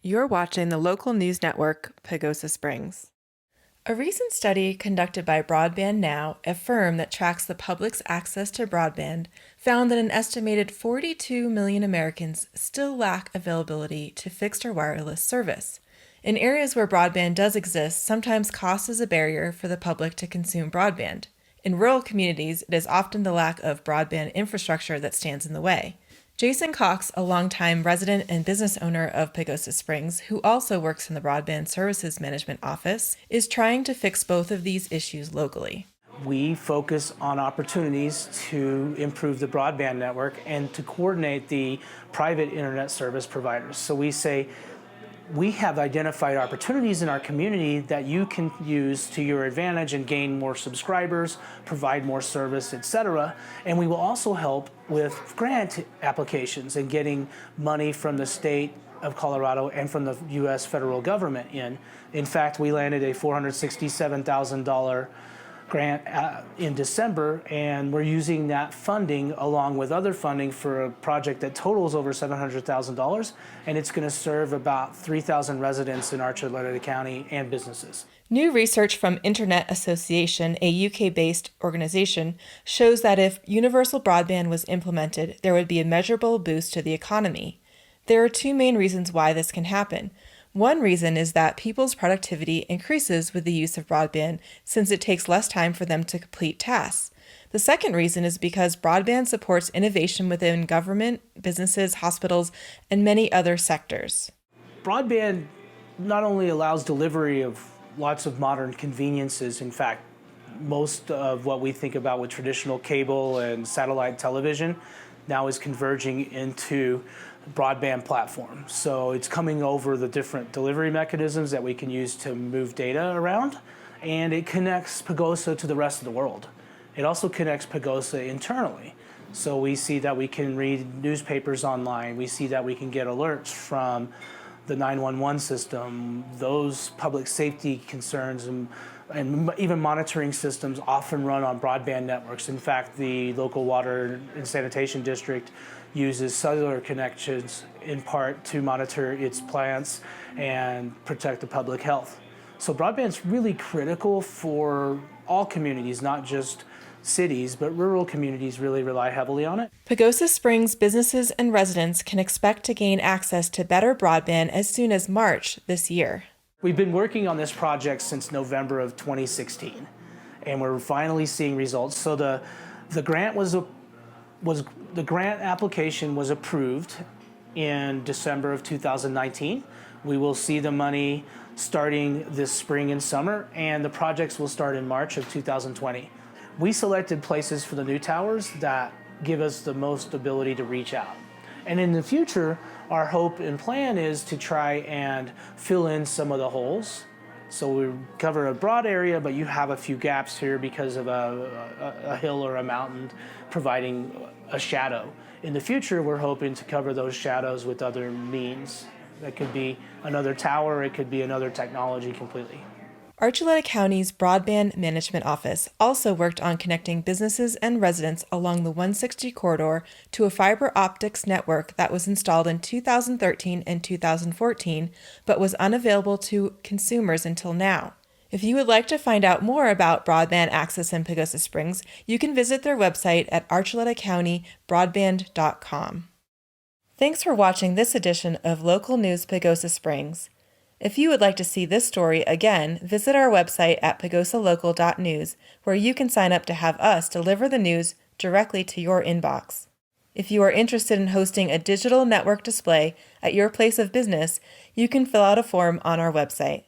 You're watching the local news network, Pagosa Springs. A recent study conducted by Broadband Now, a firm that tracks the public's access to broadband, found that an estimated 42 million Americans still lack availability to fixed or wireless service. In areas where broadband does exist, sometimes cost is a barrier for the public to consume broadband. In rural communities, it is often the lack of broadband infrastructure that stands in the way. Jason Cox, a longtime resident and business owner of Pagosa Springs, who also works in the Broadband Services Management Office, is trying to fix both of these issues locally. We focus on opportunities to improve the broadband network and to coordinate the private internet service providers. So we say, we have identified opportunities in our community that you can use to your advantage and gain more subscribers, provide more service, etc. And we will also help with grant applications and getting money from the state of Colorado and from the U.S. federal government in. In fact, we landed a $467,000 grant in December, and we're using that funding along with other funding for a project that totals over $700,000, and it's going to serve about 3,000 residents in Archuleta County and businesses. New research from Internet Association, a UK-based organization, shows that if universal broadband was implemented, there would be a measurable boost to the economy. There are two main reasons why this can happen. One reason is that people's productivity increases with the use of broadband since it takes less time for them to complete tasks. The second reason is because broadband supports innovation within government, businesses, hospitals, and many other sectors. Broadband not only allows delivery of lots of modern conveniences, in fact, most of what we think about with traditional cable and satellite television now is converging into broadband platform. So it's coming over the different delivery mechanisms that we can use to move data around, and it connects Pagosa to the rest of the world. It also connects Pagosa internally. So we see that we can read newspapers online. We see that we can get alerts from the 911 system. Those public safety concerns and even monitoring systems often run on broadband networks. In fact, the local water and sanitation district uses cellular connections in part to monitor its plants and protect the public health. So broadband's really critical for all communities, not just cities, but rural communities really rely heavily on it. Pagosa Springs businesses and residents can expect to gain access to better broadband as soon as March this year. We've been working on this project since November of 2016, and we're finally seeing results. So the grant application was approved in December of 2019. We will see the money starting this spring and summer, and the projects will start in March of 2020. We selected places for the new towers that give us the most ability to reach out. And in the future, our hope and plan is to try and fill in some of the holes. So we cover a broad area, but you have a few gaps here because of a hill or a mountain providing a shadow. In the future, we're hoping to cover those shadows with other means. That could be another tower, it could be another technology completely. Archuleta County's Broadband Management Office also worked on connecting businesses and residents along the 160 corridor to a fiber optics network that was installed in 2013 and 2014, but was unavailable to consumers until now. If you would like to find out more about broadband access in Pagosa Springs, you can visit their website at archuletacountybroadband.com. Thanks for watching this edition of Local News Pagosa Springs. If you would like to see this story again, visit our website at pagosalocal.news, where you can sign up to have us deliver the news directly to your inbox. If you are interested in hosting a digital network display at your place of business, you can fill out a form on our website.